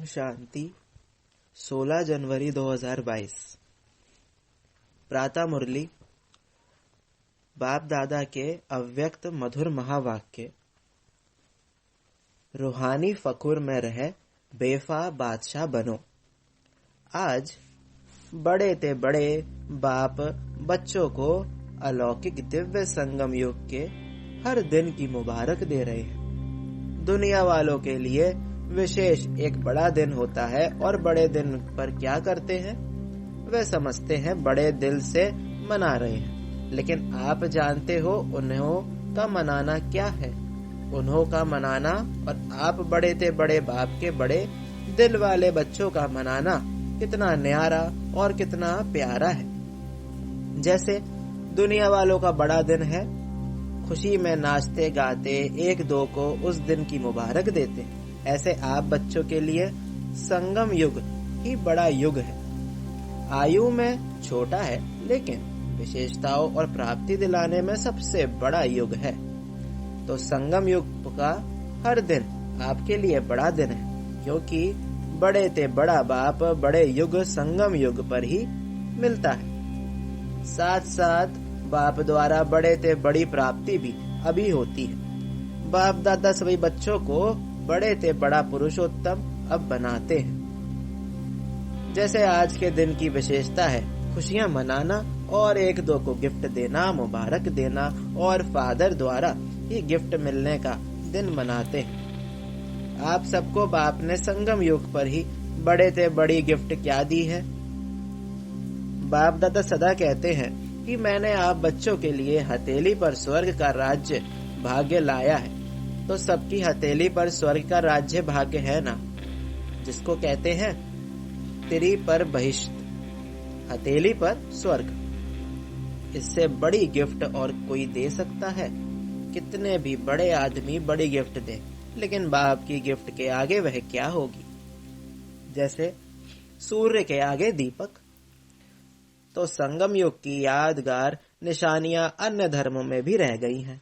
ओम शांति। 16 जनवरी 2022। प्रातः मुरली। बाप दादा के अव्यक्त मधुर महावाक्य। रूहानी फकुर में रहे बेफा बादशाह बनो। आज बड़े ते बड़े बाप बच्चों को अलौकिक दिव्य संगम युग के हर दिन की मुबारक दे रहे हैं। दुनिया वालों के लिए विशेष एक बड़ा दिन होता है और बड़े दिन पर क्या करते हैं? वे समझते हैं बड़े दिल से मना रहे हैं, लेकिन आप जानते हो उन्हों का मनाना क्या है? उन्हों का मनाना और आप बड़े ते बड़े बाप के बड़े दिल वाले बच्चों का मनाना कितना न्यारा और कितना प्यारा है। जैसे दुनिया वालों का बड़ा दिन है, खुशी में नाचते गाते एक दो को उस दिन की मुबारक देते, ऐसे आप बच्चों के लिए संगम युग ही बड़ा युग है। आयु में छोटा है, लेकिन विशेषताओं और प्राप्ति दिलाने में सबसे बड़ा युग है। तो संगम युग का हर दिन आपके लिए बड़ा दिन है, क्योंकि बड़े ते बड़ा बाप बड़े युग संगम युग पर ही मिलता है। साथ साथ बाप द्वारा बड़े ते बड़ी प्राप्ति भी अभी होती है। बाप दादा सभी बच्चों को बड़े ते बड़ा पुरुषोत्तम अब बनाते हैं। जैसे आज के दिन की विशेषता है खुशियां मनाना और एक दो को गिफ्ट देना, मुबारक देना, और फादर द्वारा ही गिफ्ट मिलने का दिन मनाते हैं। आप सबको बाप ने संगम युग पर ही बड़े ते बड़ी गिफ्ट क्या दी है? बाप दादा सदा कहते हैं कि मैंने आप बच्चों के लिए हथेली पर स्वर्ग का राज्य भाग्य लाया है। तो सबकी हथेली पर स्वर्ग का राज्य भाग्य है ना, जिसको कहते हैं तिरी पर बहिष्ठ, हथेली पर स्वर्ग। इससे बड़ी गिफ्ट और कोई दे सकता है? कितने भी बड़े आदमी बड़ी गिफ्ट दे, लेकिन बाप की गिफ्ट के आगे वह क्या होगी? जैसे सूर्य के आगे दीपक। तो संगम युग की यादगार निशानियां अन्य धर्मों में भी रह गई हैं।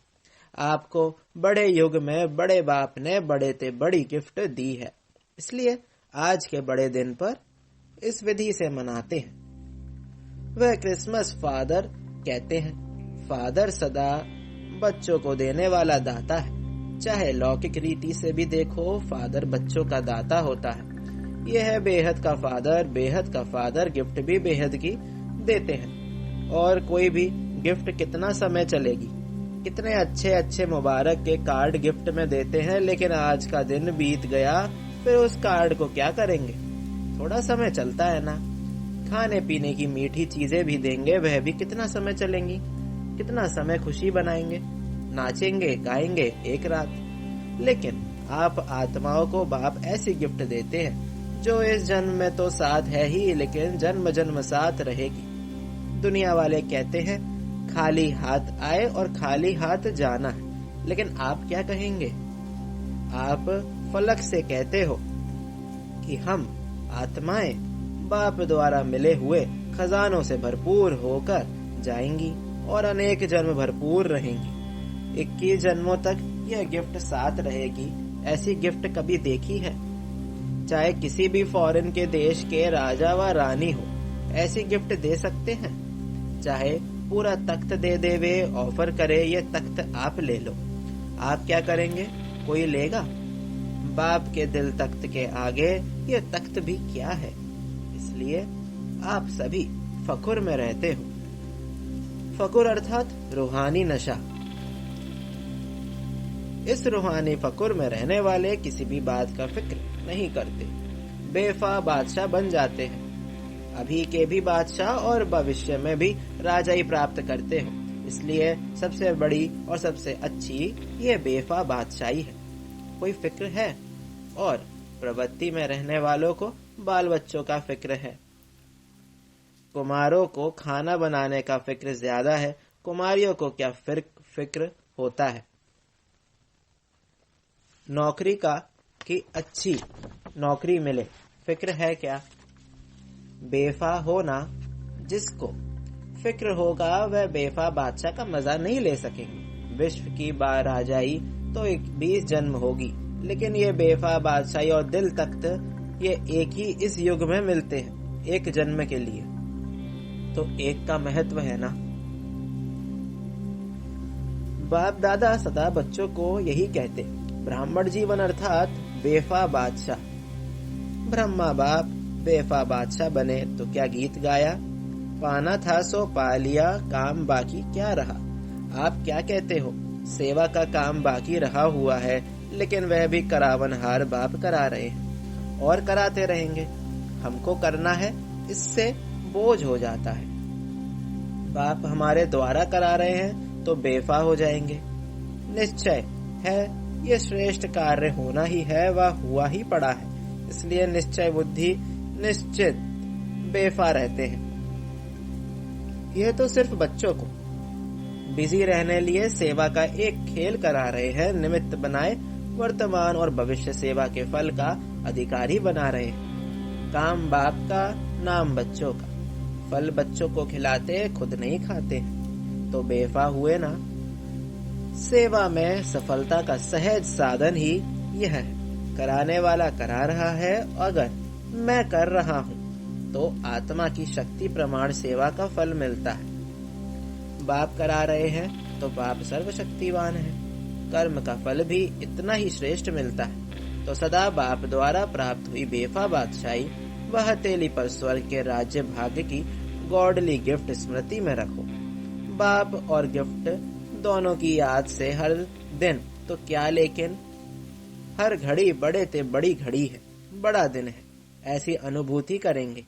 आपको बड़े युग में बड़े बाप ने बड़े ते बड़ी गिफ्ट दी है, इसलिए आज के बड़े दिन पर इस विधि से मनाते हैं। वह क्रिसमस फादर कहते हैं। फादर सदा बच्चों को देने वाला दाता है। चाहे लौकिक रीति से भी देखो, फादर बच्चों का दाता होता है। यह है बेहद का फादर। बेहद का फादर गिफ्ट भी बेहद की देते हैं। और कोई भी गिफ्ट कितना समय चलेगी? कितने अच्छे अच्छे मुबारक के कार्ड गिफ्ट में देते हैं, लेकिन आज का दिन बीत गया, फिर उस कार्ड को क्या करेंगे? थोड़ा समय चलता है ना। खाने पीने की मीठी चीजें भी देंगे, वह भी कितना समय चलेंगी? कितना समय खुशी बनाएंगे, नाचेंगे गाएंगे एक रात। लेकिन आप आत्माओं को बाप ऐसी गिफ्ट देते हैं जो इस जन्म में तो साथ है ही, लेकिन जन्म जन्म साथ रहेगी। दुनिया वाले कहते हैं खाली हाथ आए और खाली हाथ जाना है, लेकिन आप क्या कहेंगे? आप फलक से कहते हो कि हम आत्माएं बाप द्वारा मिले हुए खजानों से भरपूर होकर जाएंगी और अनेक जन्म भरपूर रहेंगी। 21 जन्मों तक यह गिफ्ट साथ रहेगी। ऐसी गिफ्ट कभी देखी है? चाहे किसी भी फॉरेन के देश के राजा व रानी हो, ऐसी गिफ्ट दे सकते हैं। चाहे पूरा तख्त दे देवे, ऑफर करे ये तख्त आप ले लो, आप क्या करेंगे? कोई लेगा? बाप के दिल तख्त के आगे ये तख्त भी क्या है? इसलिए आप सभी फकुर में रहते हो। फकुर अर्थात रूहानी नशा। इस रूहानी फकुर में रहने वाले किसी भी बात का फिक्र नहीं करते, बेफा बादशाह बन जाते हैं। अभी के भी बादशाह और भविष्य में भी राजा ही प्राप्त करते हो। इसलिए सबसे बड़ी और सबसे अच्छी ये बेफा बादशाही है। कोई फिक्र है? और प्रवृत्ति में रहने वालों को बाल बच्चों का फिक्र है। कुमारों को खाना बनाने का फिक्र ज्यादा है, कुमारियों को क्या फिक्र होता है? नौकरी का कि अच्छी नौकरी मिले, फिक्र है क्या? बेफा होना। जिसको फिक्र होगा वह बेफा बादशाह का मजा नहीं ले सकेंगे। विश्व की राजाई तो 20 जन्म होगी, लेकिन ये बेफा बादशाही और दिल तख्त ये एक ही इस युग में मिलते हैं, एक जन्म के लिए। तो एक का महत्व है ना। बाप दादा सदा बच्चों को यही कहते, ब्राह्मण जीवन अर्थात बेफा बादशाह। ब्रह्मा बाप बेफा बादशाह बने तो क्या गीत गाया, पाना था सो पा लिया, काम बाकी क्या रहा। आप क्या कहते हो, सेवा का काम बाकी रहा हुआ है, लेकिन वह भी करावनहार बाप करा रहे हैं और कराते रहेंगे। हमको करना है, इससे बोझ हो जाता है। बाप हमारे द्वारा करा रहे हैं तो बेफा हो जाएंगे। निश्चय है ये श्रेष्ठ कार्य होना ही है, वह हुआ ही पड़ा है, इसलिए निश्चय बुद्धि निश्चित बेफा रहते हैं। यह तो सिर्फ बच्चों को बिजी रहने लिए सेवा का एक खेल करा रहे हैं, निमित्त बनाए वर्तमान और भविष्य सेवा के फल का अधिकारी बना रहे हैं। काम बाप का, नाम बच्चों का, फल बच्चों को खिलाते खुद नहीं खाते, तो बेफा हुए ना। सेवा में सफलता का सहज साधन ही यह है, कराने वाला करा रहा है, अगर मैं कर रहा हूँ तो आत्मा की शक्ति प्रमाण सेवा का फल मिलता है। बाप करा रहे हैं तो बाप सर्वशक्तिवान है, कर्म का फल भी इतना ही श्रेष्ठ मिलता है। तो सदा बाप द्वारा प्राप्त हुई बेफा बादशाही व हथेली पर स्वर्ग के राज्य भाग्य की गॉडली गिफ्ट स्मृति में रखो। बाप और गिफ्ट दोनों की याद से हर दिन तो क्या, लेकिन हर घड़ी बड़े ते बड़ी घड़ी है, बड़ा दिन है, ऐसी अनुभूति करेंगे।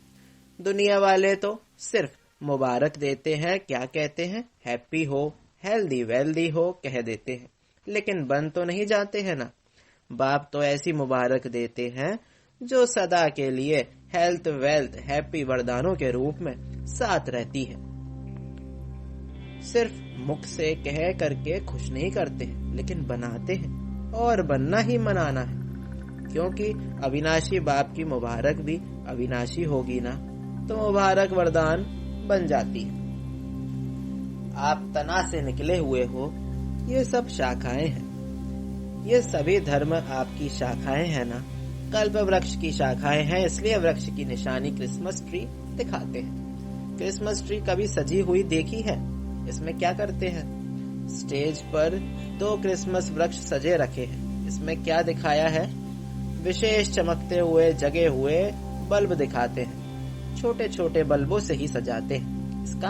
दुनिया वाले तो सिर्फ मुबारक देते हैं, क्या कहते हैं, हैप्पी हो, हेल्दी वेल्दी हो कह देते हैं, लेकिन बन तो नहीं जाते हैं ना। बाप तो ऐसी मुबारक देते हैं जो सदा के लिए हेल्थ वेल्थ हैप्पी वरदानों के रूप में साथ रहती है। सिर्फ मुख से कह करके खुश नहीं करते हैं, लेकिन बनाते हैं, और बनना ही मनाना है, क्योंकि अविनाशी बाप की मुबारक भी अविनाशी होगी ना, तो मुबारक वरदान बन जाती है। आप तना से निकले हुए हो, ये सब शाखाएं हैं, ये सभी धर्म आपकी शाखाएं हैं ना। कल्प वृक्ष की शाखाएं हैं, इसलिए वृक्ष की निशानी क्रिसमस ट्री दिखाते हैं। क्रिसमस ट्री कभी सजी हुई देखी है? इसमें क्या करते हैं? स्टेज पर 2 क्रिसमस वृक्ष सजे रखे हैं, इसमें क्या दिखाया है? विशेष चमकते हुए जगे हुए बल्ब दिखाते हैं, छोटे छोटे बल्बों से ही सजाते हैं। इसका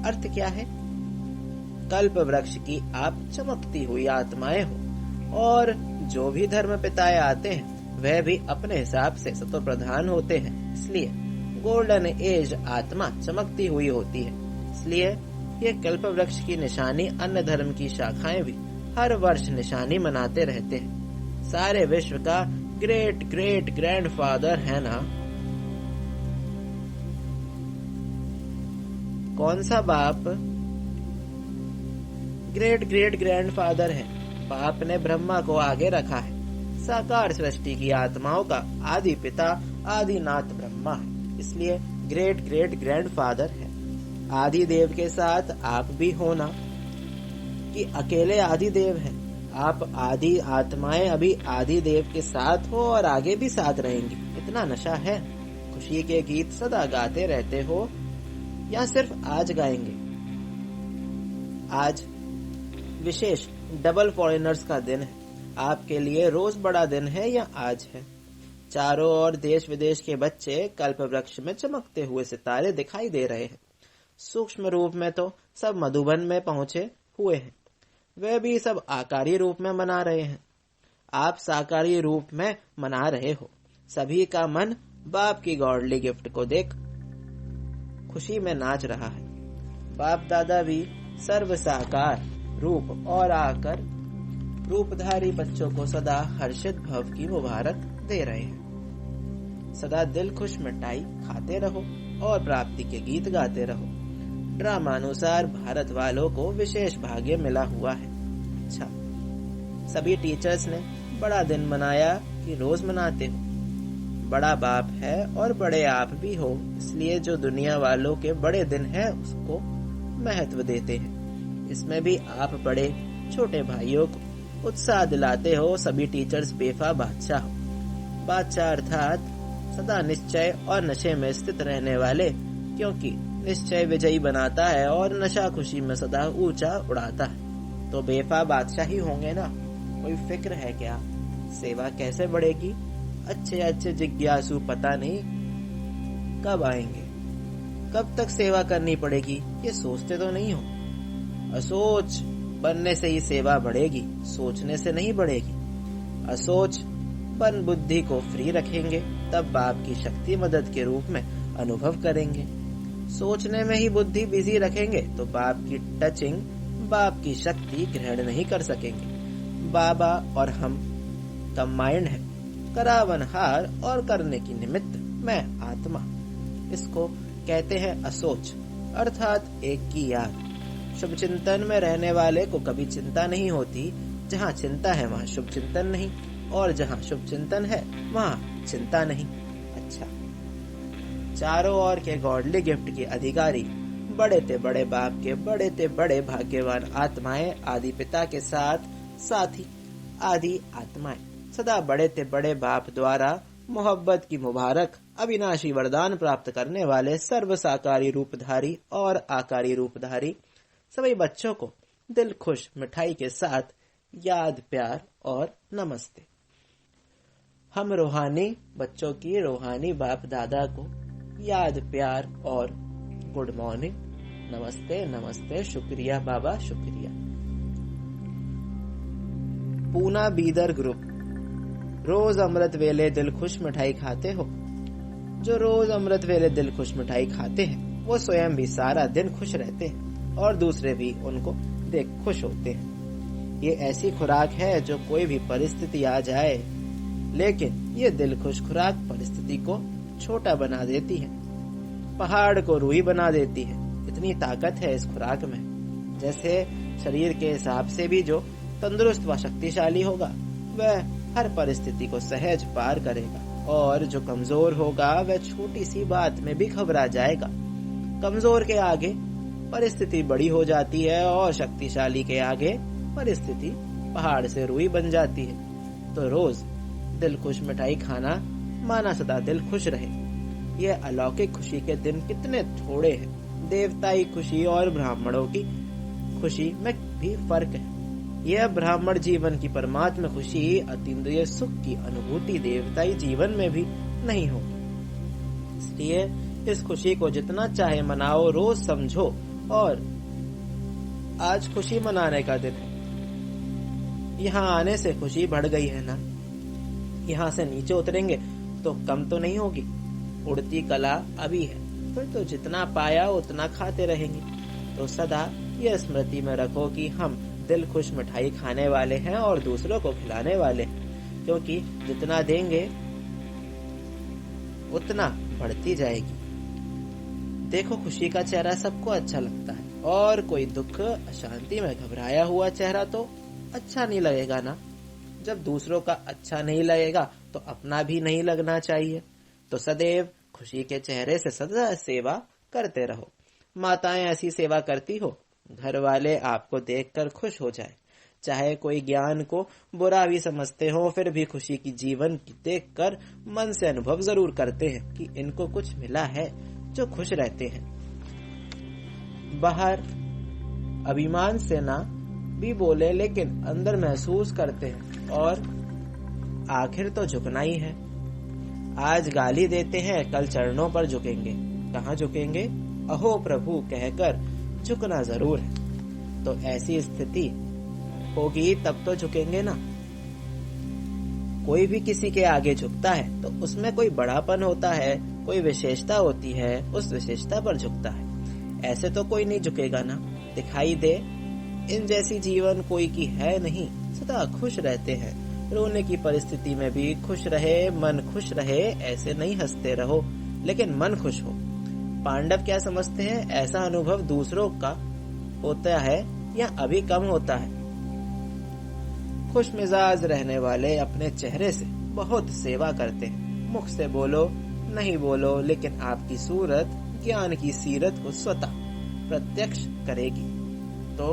अर्थ क्या है? कल्प वृक्ष की आप चमकती हुई आत्माएं हो, और जो भी धर्म पिताएं आते हैं वह भी अपने हिसाब से सतो प्रधान होते हैं, इसलिए गोल्डन एज आत्मा चमकती हुई होती है। इसलिए ये कल्प वृक्ष की निशानी अन्य धर्म की शाखाएं भी हर वर्ष निशानी मनाते रहते हैं। सारे विश्व का ग्रेट ग्रेट ग्रैंडफादर है ना। कौन सा बाप ग्रेट ग्रेट ग्रैंडफादर है? बाप ने ब्रह्मा को आगे रखा है। साकार सृष्टि की आत्माओं का आदि पिता आदिनाथ ब्रह्मा है, इसलिए ग्रेट ग्रेट ग्रैंडफादर है। आदि देव के साथ आप भी हो ना, कि अकेले आदि देव हैं? आप आदि आत्माएं अभी आदि देव के साथ हो और आगे भी साथ रहेंगी। इतना नशा है? खुशी के गीत सदा गाते रहते हो या सिर्फ आज गाएंगे? आज विशेष डबल फॉरेनर्स का दिन है, आपके लिए रोज बड़ा दिन है या आज है? चारों ओर देश विदेश के बच्चे कल्प वृक्ष में चमकते हुए सितारे दिखाई दे रहे हैं। सूक्ष्म रूप में तो सब मधुबन में पहुंचे हुए हैं, वे भी सब आकारी रूप में मना रहे हैं। आप साकारी रूप में मना रहे हो। सभी का मन बाप की गॉडली गिफ्ट को देख खुशी में नाच रहा है। बाप दादा भी सर्व साकार रूप और आकर रूपधारी बच्चों को सदा हर्षित भव की मुबारक दे रहे हैं। सदा दिल खुश मिठाई खाते रहो और प्राप्ति के गीत गाते रहो। ड्रामानुसार भारत वालों को विशेष भाग्य मिला हुआ है। अच्छा, सभी टीचर्स ने बड़ा दिन मनाया कि रोज मनाते हो? बड़ा बाप है और बड़े आप भी हो, इसलिए जो दुनिया वालों के बड़े दिन है उसको महत्व देते हैं। इसमें भी आप बड़े छोटे भाइयों को उत्साह दिलाते हो। सभी टीचर्स बेफा बादशाह हो। बादशाह अर्थात सदा निश्चय और नशे में स्थित रहने वाले, क्योंकि निश्चय विजयी बनाता है और नशा खुशी में सदा ऊंचा उड़ाता है। तो बेफा बादशाह ही होंगे ना, कोई फिक्र है क्या? सेवा कैसे बढ़ेगी? अच्छे अच्छे जिज्ञासु पता नहीं कब आएंगे, कब तक सेवा करनी पड़ेगी, ये सोचते तो नहीं हो। असोच बनने से ही सेवा बढ़ेगी, सोचने से नहीं बढ़ेगी। असोच बन बुद्धि को फ्री रखेंगे, तब बाप की शक्ति मदद के रूप में अनुभव करेंगे। सोचने में ही बुद्धि बिजी रखेंगे तो बाप की टचिंग, बाप की शक्ति ग्रहण नहीं कर सकेंगे। बाबा और हम कंबाइंड है, करावनहार और करने की निमित्त मैं आत्मा। इसको कहते हैं असोच, अर्थात एक की याद। शुभ चिंतन में रहने वाले को कभी चिंता नहीं होती। जहाँ चिंता है वहाँ शुभ चिंतन नहीं, और जहाँ शुभ चिंतन है वहाँ चिंता नहीं। अच्छा, चारों ओर के गॉडली गिफ्ट के अधिकारी बड़े ते बड़े बाप के बड़े ते बड़े भाग्यवान आत्माएं, आदि पिता के साथ साथी आदि आत्माएं, सदा बड़े ते बड़े बाप द्वारा मोहब्बत की मुबारक अविनाशी वरदान प्राप्त करने वाले सर्व साकारी रूपधारी और आकारी रूपधारी सभी बच्चों को दिल खुश मिठाई के साथ याद, प्यार और नमस्ते। हम रूहानी बच्चों की रूहानी बाप दादा को याद, प्यार और गुड मॉर्निंग, नमस्ते नमस्ते, शुक्रिया बाबा शुक्रिया। पूना बीदर ग्रुप, रोज अमृत वेले दिल खुश मिठाई खाते हो। जो रोज अमृत वेले दिल खुश मिठाई खाते हैं वो स्वयं भी सारा दिन खुश रहते हैं और दूसरे भी उनको देख खुश होते हैं। ये ऐसी खुराक है जो कोई भी परिस्थिति आ जाए, लेकिन ये दिल खुश खुराक परिस्थिति को छोटा बना देती है, पहाड़ को रूई बना देती है। इतनी ताकत है इस खुराक में। जैसे शरीर के हिसाब से भी जो तंदुरुस्त व शक्तिशाली होगा वह हर परिस्थिति को सहज पार करेगा, और जो कमजोर होगा वह छोटी सी बात में भी घबरा जाएगा। कमजोर के आगे परिस्थिति बड़ी हो जाती है और शक्तिशाली के आगे परिस्थिति पहाड़ से रूई बन जाती है। तो रोज दिल खुश मिठाई खाना माना सदा दिल खुश रहे। यह अलौकिक खुशी के दिन कितने थोड़े हैं। देवताई खुशी और ब्राह्मणों की खुशी में भी फर्क है। यह ब्राह्मण जीवन की परमात्मा खुशी, अतीन्द्रिय सुख की अनुभूति देवताई जीवन में भी नहीं होगी। इसलिए इस खुशी को जितना चाहे मनाओ, रोज समझो और आज खुशी मनाने का दिन है। यहाँ आने से खुशी बढ़ गई है ना, यहाँ से नीचे उतरेंगे तो कम तो नहीं होगी। उड़ती कला अभी है, फिर तो जितना पाया उतना खाते रहेंगे। तो सदा यह स्मृति में रखो कि हम दिल खुश मिठाई खाने वाले हैं और दूसरों को खिलाने वाले हैं, क्योंकि जितना देंगे उतना बढ़ती जाएगी। देखो, खुशी का चेहरा सबको अच्छा लगता है, और कोई दुख अशांति में घबराया हुआ चेहरा तो अच्छा नहीं लगेगा ना। जब दूसरों का अच्छा नहीं लगेगा तो अपना भी नहीं लगना चाहिए। तो सदैव खुशी के चेहरे से सदा सेवा करते रहो। माताएं ऐसी सेवा करती हो, घर वाले आपको देखकर खुश हो जाए। चाहे कोई ज्ञान को बुरा भी समझते हो, फिर भी खुशी की जीवन की देखकर मन से अनुभव जरूर करते हैं कि इनको कुछ मिला है, जो खुश रहते हैं। बाहर अभिमान से ना भी बोले, लेकिन अंदर महसूस करते हैं, और आखिर तो झुकना ही है। आज गाली देते हैं, कल चरणों पर झुकेंगे। कहाँ झुकेंगे? अहो प्रभु कहकर झुकना जरूर है। तो ऐसी स्थिति होगी तब तो झुकेंगे ना। कोई भी किसी के आगे झुकता है तो उसमें कोई बड़ापन होता है, कोई विशेषता होती है, उस विशेषता पर झुकता है। ऐसे तो कोई नहीं झुकेगा ना। दिखाई दे इन जैसी जीवन कोई की है नहीं, सदा खुश रहते हैं। रोने की परिस्थिति में भी खुश रहे, मन खुश रहे। ऐसे नहीं हंसते रहो, लेकिन मन खुश हो। पांडव क्या समझते हैं? ऐसा अनुभव दूसरों का होता है या अभी कम होता है। खुश मिजाज रहने वाले अपने चेहरे से बहुत सेवा करते हैं। मुख से बोलो नहीं बोलो, लेकिन आपकी सूरत ज्ञान की सीरत को स्वतः प्रत्यक्ष करेगी। तो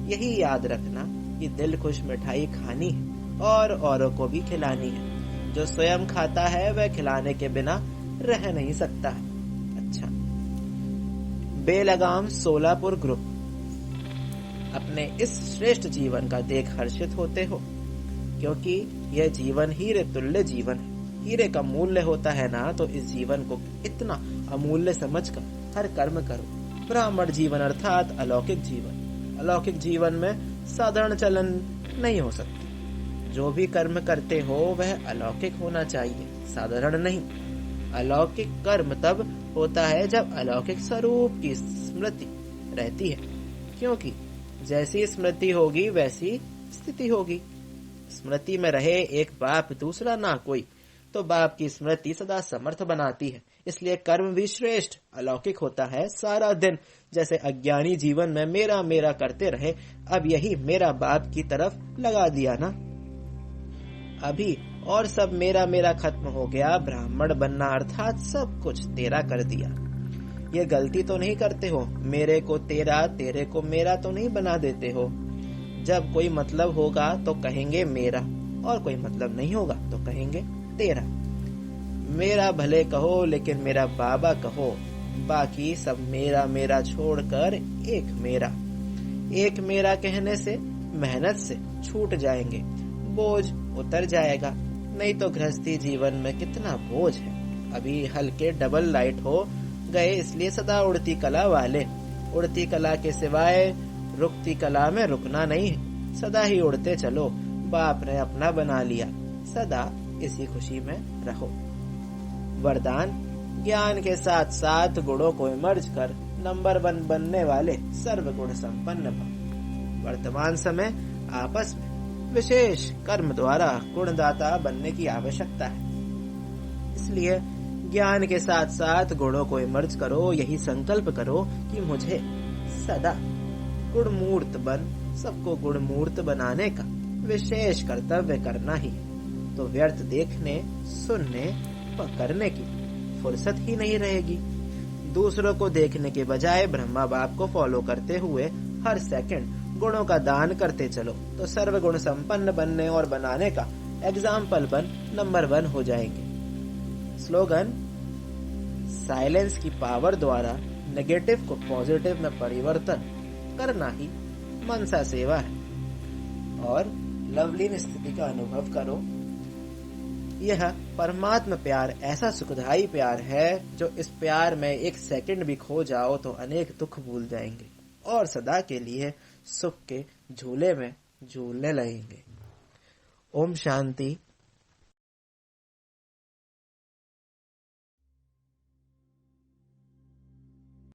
यही याद रखना कि दिल खुश मिठाई खानी है और औरों को भी खिलानी है। जो स्वयं खाता है वह खिलाने के बिना रह नहीं सकता है। अच्छा, बेलगाम सोलापुर ग्रुप। अपने इस श्रेष्ठ जीवन का देख हर्षित होते हो, क्योंकि यह जीवन हीरे तुल्य जीवन है। हीरे का मूल्य होता है ना, तो इस जीवन को इतना अमूल्य समझकर हर कर्म करो। ब्राह्मण जीवन अर्थात अलौकिक जीवन। अलौकिक जीवन में साधारण चलन नहीं हो सकता। जो भी कर्म करते हो वह अलौकिक होना चाहिए, साधारण नहीं। अलौकिक कर्म तब होता है जब अलौकिक स्वरूप की स्मृति रहती है, क्योंकि जैसी स्मृति होगी वैसी स्थिति होगी। स्मृति में रहे एक बाप दूसरा ना कोई, तो बाप की स्मृति सदा समर्थ बनाती है। इसलिए कर्म भी श्रेष्ठ अलौकिक होता है। सारा दिन जैसे अज्ञानी जीवन में मेरा मेरा करते रहे, अब यही मेरा बाप की तरफ लगा दिया ना, अभी और सब मेरा मेरा खत्म हो गया। ब्राह्मण बनना अर्थात सब कुछ तेरा कर दिया। ये गलती तो नहीं करते हो, मेरे को तेरा तेरे को मेरा तो नहीं बना देते हो। जब कोई मतलब होगा तो कहेंगे मेरा, और कोई मतलब नहीं होगा तो कहेंगे तेरा। मेरा भले कहो लेकिन मेरा बाबा कहो, बाकी सब मेरा मेरा छोड़कर एक मेरा। एक मेरा कहने से मेहनत से छूट जाएंगे, बोझ उतर जाएगा। नहीं तो गृहस्थी जीवन में कितना बोझ है। अभी हल्के डबल लाइट हो गए, इसलिए सदा उड़ती कला वाले। उड़ती कला के सिवाय रुकती कला में रुकना नहीं है, सदा ही उड़ते चलो। बाप ने अपना बना लिया, सदा इसी खुशी में रहो। वरदान, ज्ञान के साथ साथ गुणों को मर्ज कर नंबर 1 बनने वाले सर्वगुण संपन्न भव। वर्तमान समय आपस में विशेष कर्म द्वारा गुणदाता बनने की आवश्यकता है। इसलिए ज्ञान के साथ साथ गुणों को इमर्ज करो। यही संकल्प करो कि मुझे सदा गुणमूर्त बन सबको गुणमूर्त बनाने का विशेष कर्तव्य करना ही है। तो व्यर्थ देखने, सुनने व करने की फुर्सत ही नहीं रहेगी। दूसरों को देखने के बजाय ब्रह्मा बाप को फॉलो करते हुए हर सेकंड गुणों का दान करते चलो, तो सर्वगुण संपन्न बनने और बनाने का एग्जाम्पल बन नंबर 1 हो जाएंगे। स्लोगन, साइलेंस की पावर द्वारा नेगेटिव को पॉजिटिव में परिवर्तन करना ही मनसा सेवा है। और लवलीन स्थिति का अनुभव करो। यह परमात्मा प्यार ऐसा सुखदायी प्यार है, जो इस प्यार में एक सेकंड भी खो जाओ तो अनेक दुख भूल जाएंगे और सदा के लिए सुख के झूले में झूलने लगेंगे। ओम शांति।